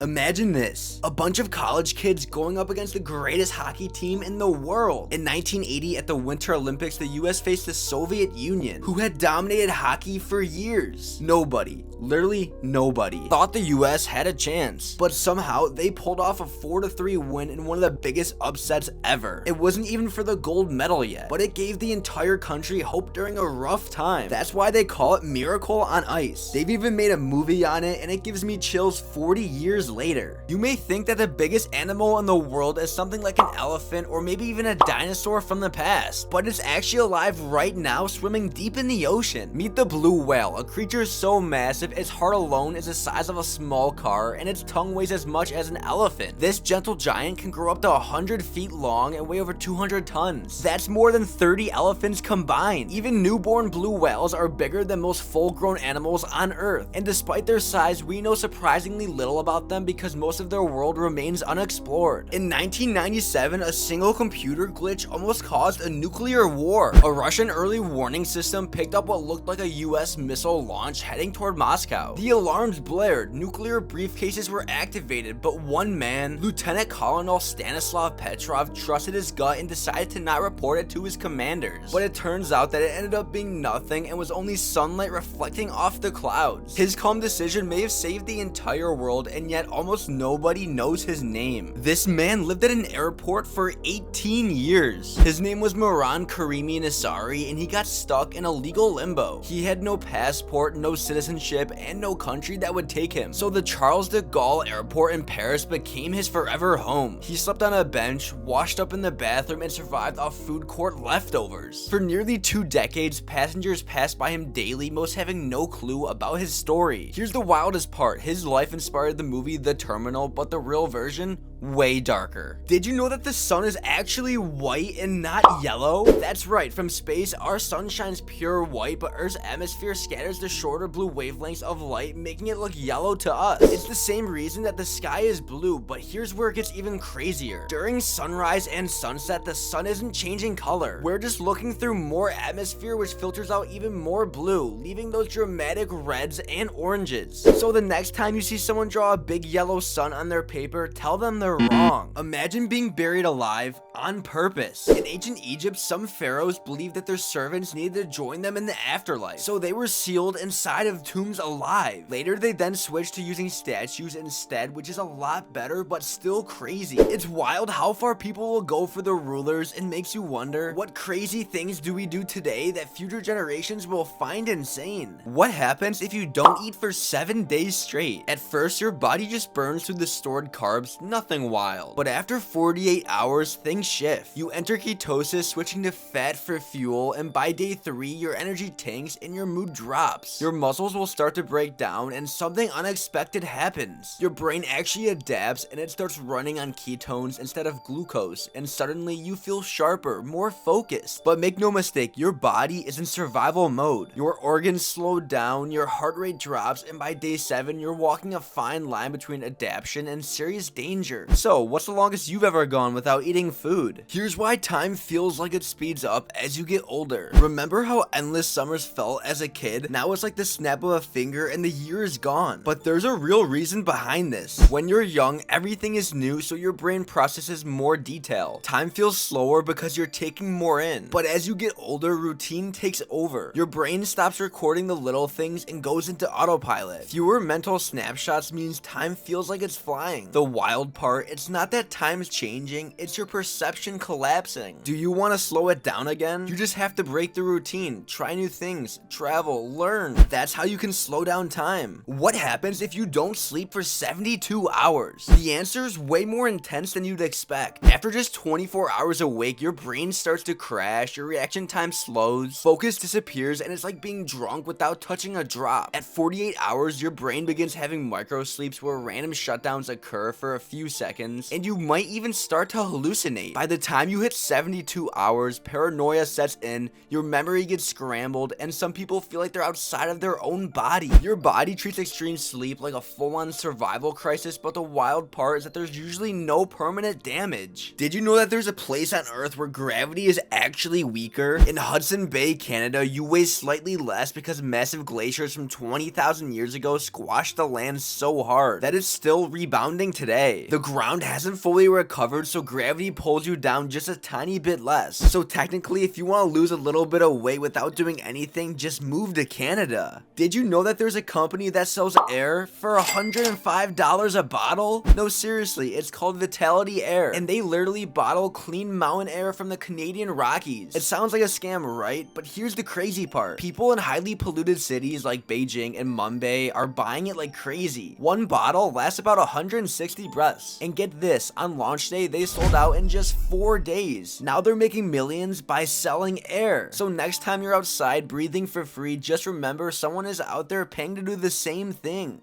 Imagine this, a bunch of college kids going up against the greatest hockey team in the world. In 1980 at the Winter Olympics, the US faced the Soviet Union, who had dominated hockey for years. Nobody, literally nobody, thought the US had a chance, but somehow they pulled off a 4-3 win in one of the biggest upsets ever. It wasn't even for the gold medal yet, but it gave the entire country hope during a rough time. That's why they call it Miracle on Ice. They've even made a movie on it, and it gives me chills 40 years later. You may think that the biggest animal in the world is something like an elephant or maybe even a dinosaur from the past, but it's actually alive right now, swimming deep in the ocean. Meet the blue whale, a creature so massive its heart alone is the size of a small car and its tongue weighs as much as an elephant. This gentle giant can grow up to 100 feet long and weigh over 200 tons. That's more than 30 elephants combined. Even newborn blue whales are bigger than most full-grown animals on Earth, and despite their size, we know surprisingly little about them because most of their world remains unexplored. In 1997, a single computer glitch almost caused a nuclear war. A Russian early warning system picked up what looked like a US missile launch heading toward Moscow. The alarms blared, nuclear briefcases were activated, but one man, Lieutenant Colonel Stanislav Petrov, trusted his gut and decided to not report it to his commanders. But it turns out that it ended up being nothing and was only sunlight reflecting off the clouds. His calm decision may have saved the entire world, and yet almost nobody knows his name. This man lived at an airport for 18 years. His name was Mehran Karimi Nassari, and he got stuck in a legal limbo. He had no passport, no citizenship, and no country that would take him. So the Charles de Gaulle Airport in Paris became his forever home. He slept on a bench, washed up in the bathroom, and survived off food court leftovers. For nearly 2 decades, passengers passed by him daily, most having no clue about his story. Here's the wildest part. His life inspired the movie The Terminal, but the real version, way darker. Did you know that the sun is actually white and not yellow? That's right, from space, our sun shines pure white, but Earth's atmosphere scatters the shorter blue wavelengths of light, making it look yellow to us. It's the same reason that the sky is blue, but here's where it gets even crazier. During sunrise and sunset, the sun isn't changing color. We're just looking through more atmosphere, which filters out even more blue, leaving those dramatic reds and oranges. So the next time you see someone draw a big yellow sun on their paper, tell them they're wrong. Imagine being buried alive on purpose. In ancient Egypt, some pharaohs believed that their servants needed to join them in the afterlife, so they were sealed inside of tombs alive. Later, they then switched to using statues instead, which is a lot better, but still crazy. It's wild how far people will go for the rulers, and makes you wonder, what crazy things do we do today that future generations will find insane? What happens if you don't eat for 7 days straight? At first, your body just burns through the stored carbs, nothing wild. But after 48 hours, things shift. You enter ketosis, switching to fat for fuel, and by day 3, your energy tanks and your mood drops. Your muscles will start to break down, and something unexpected happens. Your brain actually adapts, and it starts running on ketones instead of glucose, and suddenly you feel sharper, more focused. But make no mistake, your body is in survival mode. Your organs slow down, your heart rate drops, and by day 7, you're walking a fine line between adaptation and serious danger. So, what's the longest you've ever gone without eating food? Here's why time feels like it speeds up as you get older. Remember how endless summers felt as a kid? Now it's like the snap of a finger and the year is gone. But there's a real reason behind this. When you're young, everything is new, so your brain processes more detail. Time feels slower because you're taking more in. But as you get older, routine takes over. Your brain stops recording the little things and goes into autopilot. Fewer mental snapshots means time feels like it's flying. The wild part, it's not that time's changing, it's your perception collapsing. Do you want to slow it down again? You just have to break the routine, try new things, travel, learn. That's how you can slow down time. What happens if you don't sleep for 72 hours? The answer is way more intense than you'd expect. After just 24 hours awake, your brain starts to crash, your reaction time slows, focus disappears, and it's like being drunk without touching a drop. At 48 hours, your brain begins having micro sleeps where random shutdowns occur for a few seconds. seconds, and you might even start to hallucinate. By the time you hit 72 hours, paranoia sets in, your memory gets scrambled, and some people feel like they're outside of their own body. Your body treats extreme sleep like a full-on survival crisis, but the wild part is that there's usually no permanent damage. Did you know that there's a place on Earth where gravity is actually weaker? In Hudson Bay, Canada, you weigh slightly less because massive glaciers from 20,000 years ago squashed the land so hard that it's still rebounding today. The ground hasn't fully recovered, so gravity pulls you down just a tiny bit less. So technically, if you want to lose a little bit of weight without doing anything, just move to Canada. Did you know that there's a company that sells air for $105 a bottle? No, seriously, it's called Vitality Air, and they literally bottle clean mountain air from the Canadian Rockies. It sounds like a scam, right? But here's the crazy part. People in highly polluted cities like Beijing and Mumbai are buying it like crazy. One bottle lasts about 160 breaths. And get this, on launch day, they sold out in just 4 days. Now they're making millions by selling air. So next time you're outside breathing for free, just remember someone is out there paying to do the same thing.